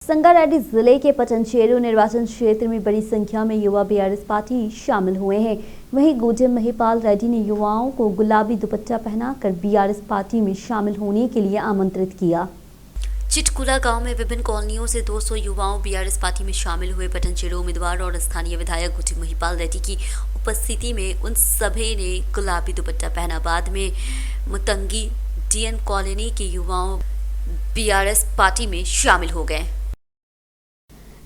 संगारेड्डी जिले के पटनचेरू निर्वाचन क्षेत्र में बड़ी संख्या में युवा बीआरएस पार्टी शामिल हुए हैं। वहीं गोजम महिपाल रेड्डी ने युवाओं को गुलाबी दुपट्टा पहनाकर बीआरएस पार्टी में शामिल होने के लिए आमंत्रित किया। चिटकुला गांव में विभिन्न कॉलोनियों से 200 युवाओं बीआरएस पार्टी में शामिल हुए। पटनचेरू उम्मीदवार और स्थानीय विधायक गोजम महिपाल रेड्डी की उपस्थिति में उन सभी ने गुलाबी दुपट्टा पहना। बाद में मुतंगी डीएन कॉलोनी के युवाओं बीआरएस पार्टी में शामिल हो गए।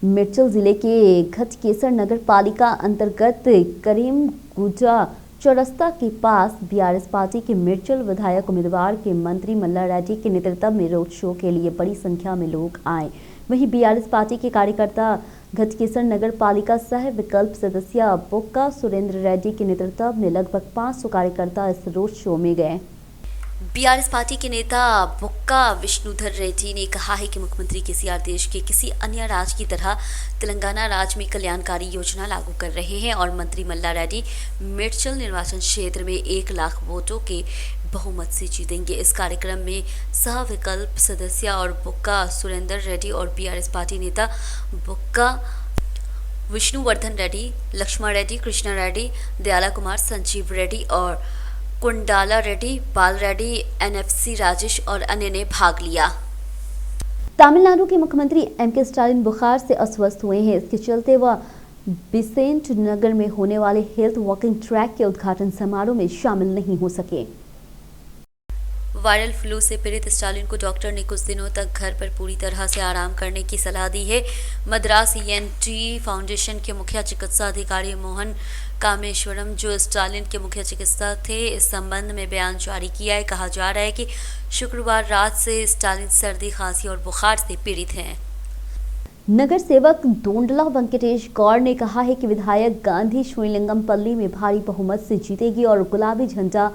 मिर्चल जिले के घटकेसर नगर पालिका अंतर्गत करीम गुजा चौरस्ता के पास बीआरएस पार्टी के मिर्चल विधायक उम्मीदवार के मंत्री मल्ला रेड्डी के नेतृत्व में रोड शो के लिए बड़ी संख्या में लोग आए। वहीं बीआरएस पार्टी के कार्यकर्ता घटकेसर नगर पालिका सह विकल्प सदस्य बुक्का सुरेंद्र रेड्डी के नेतृत्व में लगभग 500 कार्यकर्ता इस रोड शो में गए। बीआरएस पार्टी के नेता बुक्का विष्णुधर रेड्डी ने कहा है कि मुख्यमंत्री केसीआर देश के किसी अन्य राज्य की तरह तेलंगाना राज्य में कल्याणकारी योजना लागू कर रहे हैं और मंत्री मल्ला रेड्डी मिर्चल निर्वाचन क्षेत्र में 1 लाख वोटों के बहुमत से जीतेंगे। इस कार्यक्रम में सह विकल्प सदस्य और बुक्का सुरेंद्र रेड्डी और बीआरएस पार्टी नेता बुक्का विष्णुवर्धन रेड्डी, लक्ष्मण रेड्डी, कृष्णा रेड्डी, दयाला कुमार, संजीव रेड्डी और कुंडाला रेड्डी, बाल रेड्डी, एनएफसी राजेश और अन्य ने भाग लिया। तमिलनाडु के मुख्यमंत्री एमके स्टालिन बुखार से अस्वस्थ हुए हैं। इसके चलते वह बिसेंट नगर में होने वाले हेल्थ वॉकिंग ट्रैक के उद्घाटन समारोह में शामिल नहीं हो सके। वायरल फ्लू से पीड़ित स्टालिन को डॉक्टर ने कुछ दिनों तक घर पर पूरी तरह से आराम करने की सलाह दी है। मद्रास ईएनटी फाउंडेशन के मुख्य चिकित्सा अधिकारी मोहन कामेश्वरम, जो स्टालिन के मुख्य चिकित्सक थे, इस संबंध में बयान जारी किया है। कहा जा रहा है कि शुक्रवार रात से स्टालिन सर्दी, खांसी और बुखार से पीड़ित हैं। नगर सेवक दोंडला वेंकटेश गौड़ ने कहा है कि विधायक गांधी श्रीलिंगमपल्ली में भारी बहुमत से जीतेगी और गुलाबी झंडा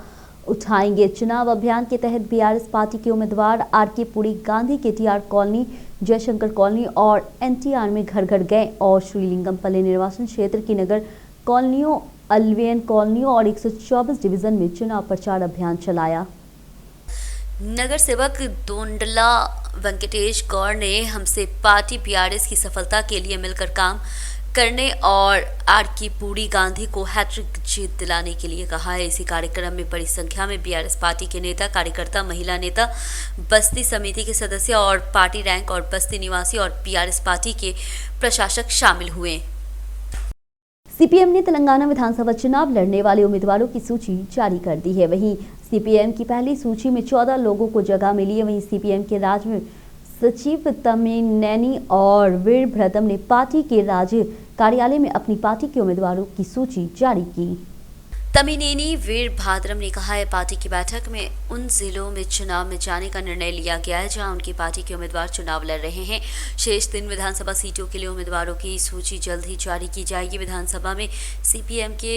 उठाएंगे। चुनाव अभियान के तहत बीआरएस पार्टी के उम्मीदवार आरके पुरी गांधी के टीआर कॉलोनी, जयशंकर कॉलोनी और एनटीआर में घर घर गए और श्रीलिंगमपल्ली निर्वाचन क्षेत्र की नगर कॉलोनियों, अल्वेन कॉलोनियों और 124 डिवीजन में चुनाव प्रचार अभियान चलाया। नगर सेवक दोंडला वेंकटेश गौड़ ने हमसे पार्टी बीआरएस की सफलता के लिए मिलकर काम करने और आरके पुरी गांधी को हैट्रिक जीत दिलाने के लिए कहा है। इसी कार्यक्रम में बड़ी संख्या में बीआरएस पार्टी के नेता, कार्यकर्ता, महिला नेता, बस्ती समिति के सदस्य और पार्टी रैंक और बस्ती निवासी और बीआरएस पार्टी के प्रशासक शामिल हुए। सीपीएम ने तेलंगाना विधानसभा चुनाव लड़ने वाले उम्मीदवारों की सूची जारी कर दी है। वहीं सीपीएम की पहली सूची में 14 लोगों को जगह मिली है। वहीं सीपीएम के राज्य सचिव तमिनेनी और वीरभद्रम ने पार्टी के राज्य कार्यालय में अपनी पार्टी के उम्मीदवारों की सूची जारी की। तमिनेनी वीरभद्रम ने कहा है, पार्टी की बैठक में उन जिलों में चुनाव में जाने का निर्णय लिया गया है जहां उनकी पार्टी के उम्मीदवार चुनाव लड़ रहे हैं। शेष 3 विधानसभा सीटों के लिए उम्मीदवारों की सूची जल्द ही जारी की जाएगी। विधानसभा में सीपीएम के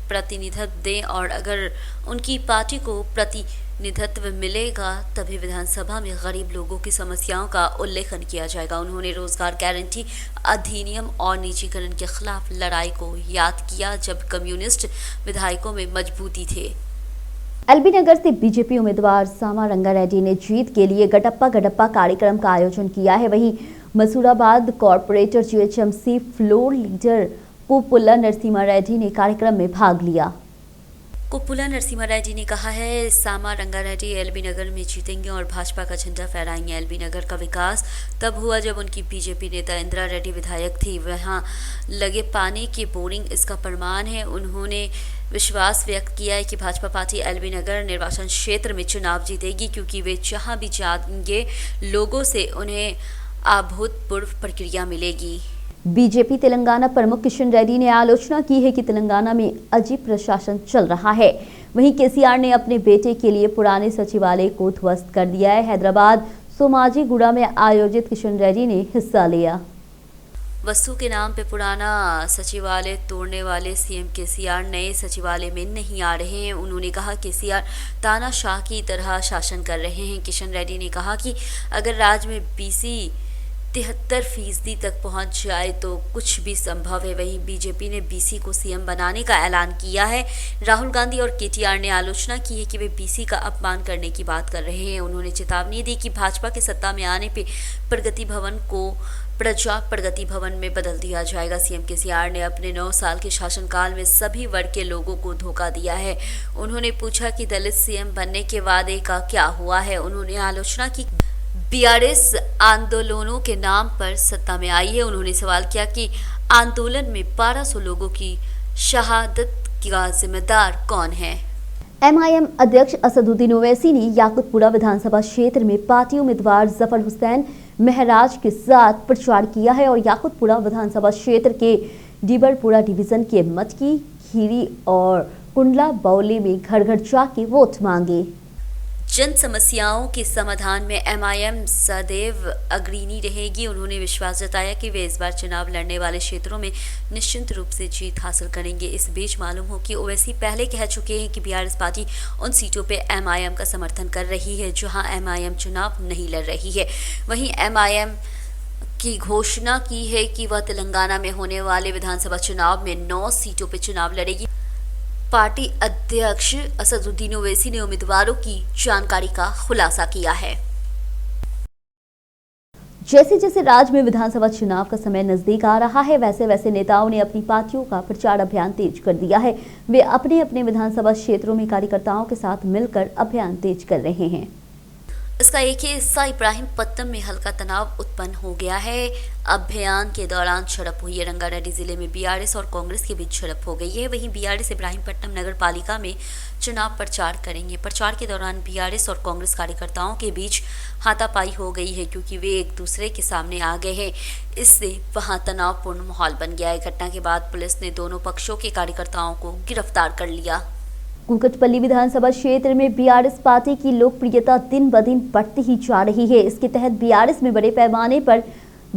प्रतिनिधित्व दें और अगर उनकी पार्टी को प्रतिनिधित्व मिलेगा तभी विधानसभा में गरीब लोगों की समस्याओं का उल्लेखन किया जाएगा। उन्होंने रोजगार गारंटी अधिनियम और निजीकरण के खिलाफ लड़ाई को याद किया जब कम्युनिस्ट विधायकों में मजबूती थे। एलबी नगर से बीजेपी उम्मीदवार सामा रंगारेड्डी ने जीत के लिए गटप्पा गटप्पा कार्यक्रम का आयोजन किया है। वहीं Masoorabad corporator GHMC floor leader Koppula Narasimha Reddy ने कार्यक्रम में भाग लिया। कोपुला नरसिम्हा रेड्डी ने कहा है, सामा रंगारेड्डी एलबी नगर में जीतेंगे और भाजपा का झंडा फहराएंगे। एलबी नगर का विकास तब हुआ जब उनकी बीजेपी नेता इंदिरा रेड्डी विधायक थी। वहां लगे पानी की बोरिंग इसका प्रमाण है। उन्होंने विश्वास व्यक्त किया है कि भाजपा पार्टी एलबी नगर निर्वाचन क्षेत्र में चुनाव जीतेगी क्योंकि वे जहां भी जाएंगे लोगों से उन्हें अभूतपूर्व प्रतिक्रिया मिलेगी। बीजेपी तेलंगाना प्रमुख किशन रेड्डी ने आलोचना की है कि तेलंगाना में अजीब प्रशासन चल रहा है। वहीं केसीआर ने अपने बेटे के लिए पुराने सचिवालय को ध्वस्त कर दिया है। हैदराबाद सोमाजीगुड़ा में आयोजित किशन रेड्डी ने हिस्सा लिया। वस्तु के नाम पे पुराना सचिवालय तोड़ने वाले सीएम केसीआर नए सचिवालय में नहीं आ रहे हैं। उन्होंने कहा केसीआर तानाशाह की तरह शासन कर रहे हैं। किशन रेड्डी ने कहा कि अगर राज्य में बीसी 73% तक पहुंच जाए तो कुछ भी संभव है। वहीं बीजेपी ने बीसी को सीएम बनाने का ऐलान किया है। राहुल गांधी और केटीआर ने आलोचना की है कि वे बीसी का अपमान करने की बात कर रहे हैं। उन्होंने चेतावनी दी कि भाजपा के सत्ता में आने पे प्रगति भवन को प्रगति भवन में बदल दिया जाएगा। सीएम केसीआर ने अपने 9 साल के शासनकाल में सभी वर्ग के लोगों को धोखा दिया है। उन्होंने पूछा कि दलित सीएम बनने के वादे का क्या हुआ है। उन्होंने आलोचना की बीआरएस आंदोलनों के नाम पर सत्ता में आई है। उन्होंने सवाल किया कि आंदोलन में 1200 लोगों की शहादत का जिम्मेदार कौन है। एमआईएम अध्यक्ष असदुद्दीन ओवैसी ने याकुतपुरा विधानसभा क्षेत्र में पार्टी उम्मीदवार जफर हुसैन महराज के साथ प्रचार किया है और याकुतपुरा विधानसभा क्षेत्र के डीबरपुरा डिवीजन के मटकी, खीरी और कुंडला बौली में घर घर जाके वोट मांगे। जन समस्याओं के समाधान में एमआईएम सदैव अग्रणी रहेगी। उन्होंने विश्वास जताया कि वे इस बार चुनाव लड़ने वाले क्षेत्रों में निश्चित रूप से जीत हासिल करेंगे। इस बीच मालूम हो कि ओवैसी पहले कह चुके हैं कि बीआरएस पार्टी उन सीटों पे एमआईएम का समर्थन कर रही है जहां एमआईएम चुनाव नहीं लड़ रही है। वहीं एमआईएम की घोषणा की है कि वह तेलंगाना में होने वाले विधानसभा चुनाव में 9 सीटों पर चुनाव लड़ेगी। पार्टी अध्यक्ष असदुद्दीन ओवैसी ने उम्मीदवारों की जानकारी का खुलासा किया है। जैसे जैसे राज्य में विधानसभा चुनाव का समय नजदीक आ रहा है, वैसे वैसे नेताओं ने अपनी पार्टियों का प्रचार अभियान तेज कर दिया है। वे अपने अपने विधानसभा क्षेत्रों में कार्यकर्ताओं के साथ मिलकर अभियान तेज कर रहे हैं। इसका एक ही हिस्सा इब्राहिमपट्टनम में हल्का तनाव उत्पन्न हो गया है। अभियान के दौरान झड़प हुई है। रंगारेड्डी जिले में बीआरएस और कांग्रेस के बीच झड़प हो गई है। वहीं बीआरएस इब्राहिमपट्टनम नगर पालिका में चुनाव प्रचार करेंगे। प्रचार के दौरान बीआरएस और कांग्रेस कार्यकर्ताओं के बीच हाथापाई हो गई है क्योंकि वे एक दूसरे के सामने आ गए हैं। इससे वहां तनावपूर्ण माहौल बन गया है। घटना के बाद पुलिस ने दोनों पक्षों के कार्यकर्ताओं को गिरफ्तार कर लिया। कुकटपल्ली विधानसभा क्षेत्र में बीआरएस पार्टी की लोकप्रियता दिन ब दिन बढ़ती ही जा रही है। इसके तहत बीआरएस में बड़े पैमाने पर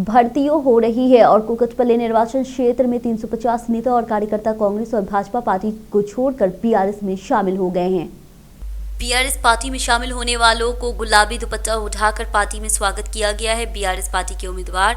भर्तियों हो रही है और कुकटपल्ली निर्वाचन क्षेत्र में 350 नेता और कार्यकर्ता कांग्रेस और भाजपा पार्टी को छोड़कर बीआरएस में शामिल हो गए हैं। बीआरएस पार्टी में शामिल होने वालों को गुलाबी दुपट्टा उठाकर पार्टी में स्वागत किया गया है। बीआरएस पार्टी के उम्मीदवार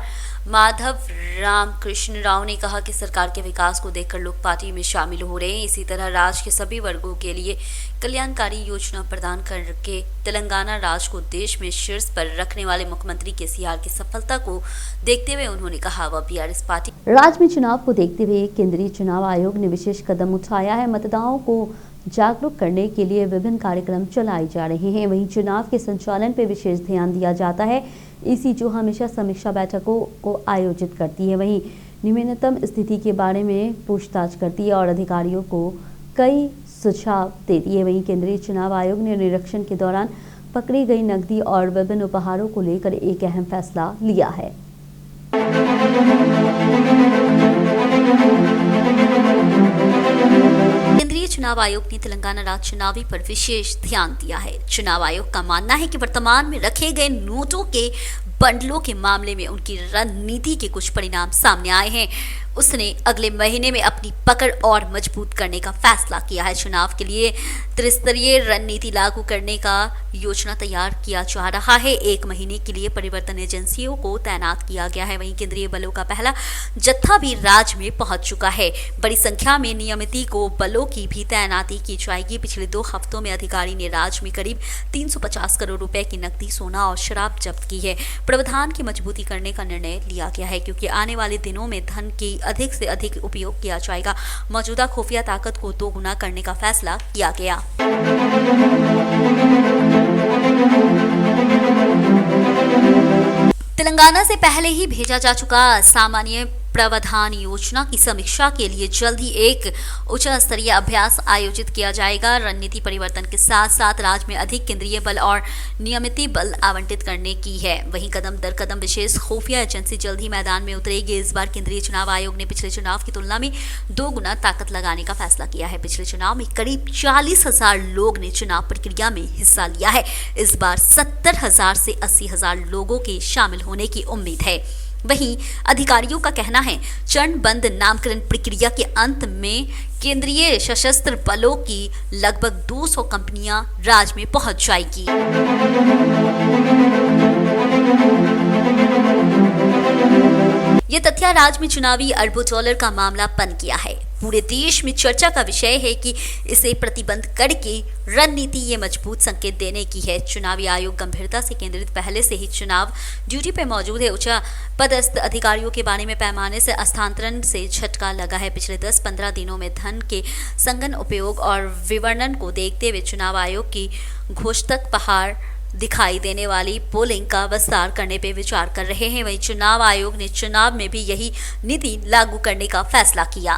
माधव रामकृष्ण राव ने कहा कि सरकार के विकास को देखकर लोग पार्टी में शामिल हो रहे हैं। इसी तरह राज्य के सभी वर्गों के लिए कल्याणकारी योजना प्रदान करके तेलंगाना राज्य को देश में शीर्ष पर रखने वाले मुख्यमंत्री केसीआर की सफलता को देखते हुए उन्होंने कहा वह बीआरएस पार्टी राज्य में चुनाव को देखते हुए केंद्रीय चुनाव आयोग ने विशेष कदम उठाया है। मतदाताओं को जागरूक करने के लिए विभिन्न कार्यक्रम चलाए जा रहे हैं। वहीं चुनाव के संचालन पर विशेष ध्यान दिया जाता है। ईसी जो हमेशा समीक्षा बैठकों को आयोजित करती है, वहीं न्यूनतम स्थिति के बारे में पूछताछ करती है और अधिकारियों को कई सुझाव देती है। वहीं केंद्रीय चुनाव आयोग ने निरीक्षण के दौरान पकड़ी गई नकदी और विभिन्न उपहारों को लेकर एक अहम फैसला लिया है। केंद्रीय चुनाव आयोग ने तेलंगाना राज्य चुनावी पर विशेष ध्यान दिया है। चुनाव आयोग का मानना है कि वर्तमान में रखे गए नोटों के बंडलों के मामले में उनकी रणनीति के कुछ परिणाम सामने आए हैं। उसने अगले महीने में अपनी पकड़ और मजबूत करने का फैसला किया है। चुनाव के लिए त्रिस्तरीय रणनीति लागू करने का योजना तैयार किया जा रहा है। 1 महीने के लिए परिवर्तन एजेंसियों को तैनात किया गया है। वहीं केंद्रीय बलों का पहला जत्था भी राज्य में पहुंच चुका है। बड़ी संख्या में नियमित को बलों की भी तैनाती की जाएगी। पिछले 2 हफ्तों में अधिकारी ने राज्य में करीब 350 करोड़ रुपए की नकदी, सोना और शराब जब्त की है। प्रावधान की मजबूती करने का निर्णय लिया गया है क्योंकि आने वाले दिनों में धन की अधिक से अधिक उपयोग किया जाएगा। मौजूदा खुफिया ताकत को 2 गुना करने का फैसला किया गया। तेलंगाना से पहले ही भेजा जा चुका सामान्य प्रावधान योजना की समीक्षा के लिए जल्द ही एक उच्च स्तरीय अभ्यास आयोजित किया जाएगा। रणनीति परिवर्तन के साथ साथ राज्य में अधिक केंद्रीय बल और नियमित बल आवंटित करने की है। वहीं कदम दर कदम विशेष खुफिया एजेंसी जल्द ही मैदान में उतरेगी। इस बार केंद्रीय चुनाव आयोग ने पिछले चुनाव की तुलना में 2 गुना ताकत लगाने का फैसला किया है। पिछले चुनाव में करीब 40,000 लोग ने चुनाव प्रक्रिया में हिस्सा लिया है। इस बार 70,000 से 80,000 लोगों के शामिल होने की उम्मीद है। वहीं अधिकारियों का कहना है चरणबद्ध नामकरण प्रक्रिया के अंत में केंद्रीय सशस्त्र बलों की लगभग 200 कंपनियां राज्य में पहुंच जाएगी। ये तथ्य राज्य में चुनावी अरबों डॉलर का मामला बन गया है। पूरे देश में चर्चा का विषय है कि इसे प्रतिबंध करके रणनीति ये मजबूत संकेत देने की है। चुनावी आयोग गंभीरता से केंद्रित पहले से ही चुनाव ड्यूटी पे मौजूद है। उच्च पदस्थ अधिकारियों के बारे में पैमाने से स्थानांतरण से झटका लगा है। पिछले 10-15 दिनों में धन के संगन उपयोग और विवरण को देखते हुए चुनाव आयोग की घोषतक पहाड़ दिखाई देने वाली पोलिंग का विस्तार करने पे विचार कर रहे हैं। वहीं चुनाव आयोग ने चुनाव में भी यही नीति लागू करने का फैसला किया।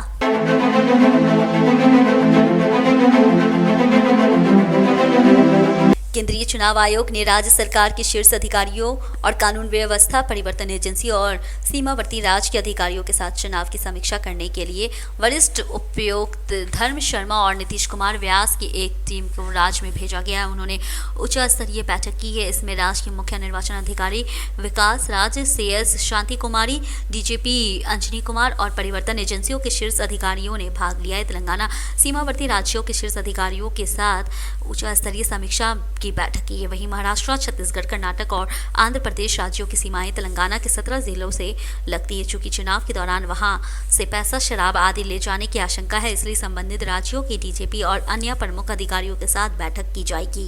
केंद्रीय चुनाव आयोग ने राज्य सरकार के शीर्ष अधिकारियों और कानून व्यवस्था परिवर्तन एजेंसी और सीमावर्ती राज्य के अधिकारियों के साथ चुनाव की समीक्षा करने के लिए वरिष्ठ उपायुक्त धर्म शर्मा और नीतीश कुमार व्यास की एक टीम को राज्य में भेजा गया है। उन्होंने उच्च स्तरीय बैठक की है। इसमें राज्य के मुख्य निर्वाचन अधिकारी विकास राज, CS शांति कुमारी, DGP अंजनी कुमार और परिवर्तन एजेंसियों के शीर्ष अधिकारियों ने भाग लिया है। तेलंगाना सीमावर्ती राज्यों के शीर्ष अधिकारियों के साथ उच्च स्तरीय समीक्षा की बैठक की है। वहीं महाराष्ट्र, छत्तीसगढ़, कर्नाटक और आंध्र प्रदेश राज्यों की सीमाएं तेलंगाना के 17 जिलों से लगती है। चूंकि चुनाव के दौरान वहां से पैसा, शराब आदि ले जाने की आशंका है, इसलिए संबंधित राज्यों की DGP और अन्य प्रमुख अधिकारियों के साथ बैठक की जाएगी।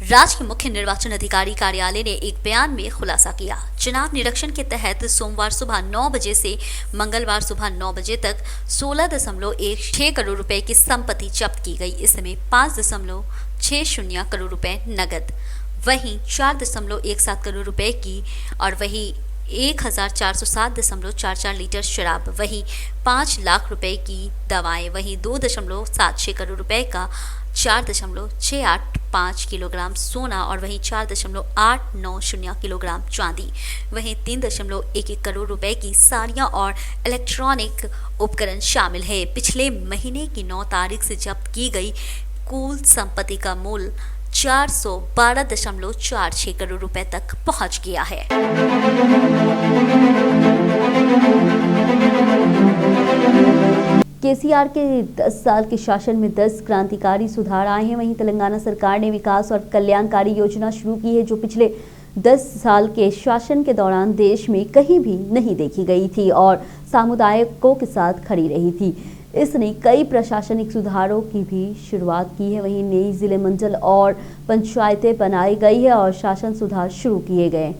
राज्य के मुख्य निर्वाचन अधिकारी कार्यालय ने एक बयान में खुलासा किया। चुनाव निरीक्षण के तहत सोमवार सुबह 9 बजे से मंगलवार सुबह 9 बजे तक 16.16 करोड़ रुपए की संपत्ति जब्त की गई। इसमें 5.60 करोड़ रुपए नगद, वहीं 4.17 करोड़ रुपए की और वही 1407.44 लीटर शराब, वहीं 5 लाख रुपए की दवाएं, वहीं 2.76 करोड़ रुपए का 4.685 किलोग्राम सोना और वहीं 4.890 किलोग्राम चांदी, वहीं 3.11 करोड़ रुपए की साड़ियां और इलेक्ट्रॉनिक उपकरण शामिल है। पिछले महीने की 9 तारीख से जब्त की गई कुल संपत्ति का मूल्य 412.46 करोड़ रुपए तक पहुंच गया है। केसीआर के 10 साल के शासन में 10 क्रांतिकारी सुधार आए हैं। वहीं तेलंगाना सरकार ने विकास और कल्याणकारी योजना शुरू की है, जो पिछले 10 साल के शासन के दौरान देश में कहीं भी नहीं देखी गई थी और सामुदायिकों के साथ खड़ी रही थी। इसने कई प्रशासनिक सुधारों की भी शुरुआत की है। वहीं नई जिले, मंडल और पंचायतें बनाई गई है और शासन सुधार शुरू किए गए।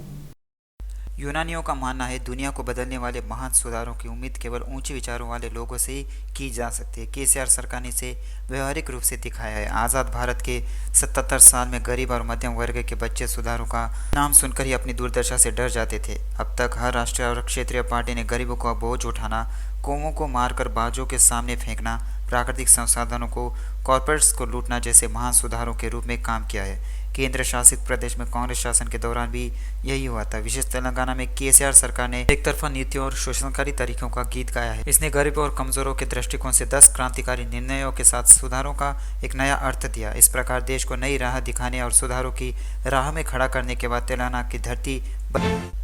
यूनानियों का मानना है दुनिया को बदलने वाले महान सुधारों की उम्मीद केवल ऊंचे विचारों वाले लोगों से ही की जा सकती है। केसीआर सरकार ने इसे व्यवहारिक रूप से दिखाया है। आज़ाद भारत के 77 साल में गरीब और मध्यम वर्ग के बच्चे सुधारों का नाम सुनकर ही अपनी दुर्दशा से डर जाते थे। अब तक हर राष्ट्रीय और क्षेत्रीय पार्टी ने गरीबों का बोझ उठाना, कौमों को मारकर बाजों के सामने फेंकना, प्राकृतिक संसाधनों को कॉर्पोरेट्स को लूटना जैसे महान सुधारों के रूप में काम किया है। केंद्र शासित प्रदेश में कांग्रेस शासन के दौरान भी यही हुआ था। विशेष तेलंगाना में केसीआर सरकार ने एक तरफा नीतियों और शोषणकारी तरीकों का गीत गाया है। इसने गरीबों और कमजोरों के दृष्टिकोण से 10 क्रांतिकारी निर्णयों के साथ सुधारों का एक नया अर्थ दिया। इस प्रकार देश को नई राह दिखाने और सुधारों की राह में खड़ा करने के बाद तेलंगाना की धरती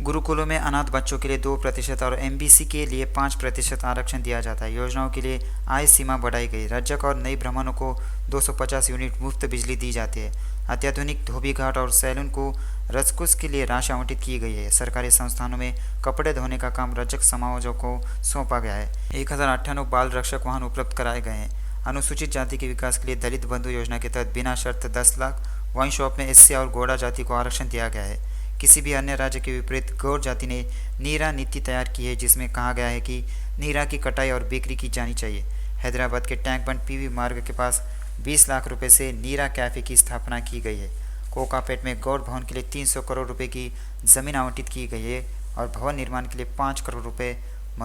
गुरुकुलों में अनाथ बच्चों के लिए 2% और MBC के लिए 5% आरक्षण दिया जाता है। योजनाओं के लिए आय सीमा बढ़ाई गई। रज्जक और नई ब्राह्मणों को 250 यूनिट मुफ्त बिजली दी जाती है। अत्याधुनिक धोबी घाट और सैलून को रजकुश के लिए राशि आवंटित की गई है। सरकारी संस्थानों में कपड़े धोने का काम रजक समाजों को सौंपा गया है। 1098 बाल रक्षक वाहन उपलब्ध कराए गए हैं। अनुसूचित जाति के विकास के लिए दलित बंधु योजना के तहत बिना शर्त 10 लाख, वाइन शॉप में SC और गौड़ा जाति को आरक्षण दिया गया है। किसी भी अन्य राज्य के विपरीत गौड़ जाति ने नीरा नीति तैयार की है, जिसमें कहा गया है कि नीरा की कटाई और बिक्री की जानी चाहिए। हैदराबाद के टैंक बंड PV मार्ग के पास 20 लाख रुपए से नीरा कैफे की स्थापना की गई है। कोकापेट में गौड़ भवन के लिए 300 करोड़ रुपए की जमीन आवंटित की गई है और भवन निर्माण के लिए 5 करोड़ रुपए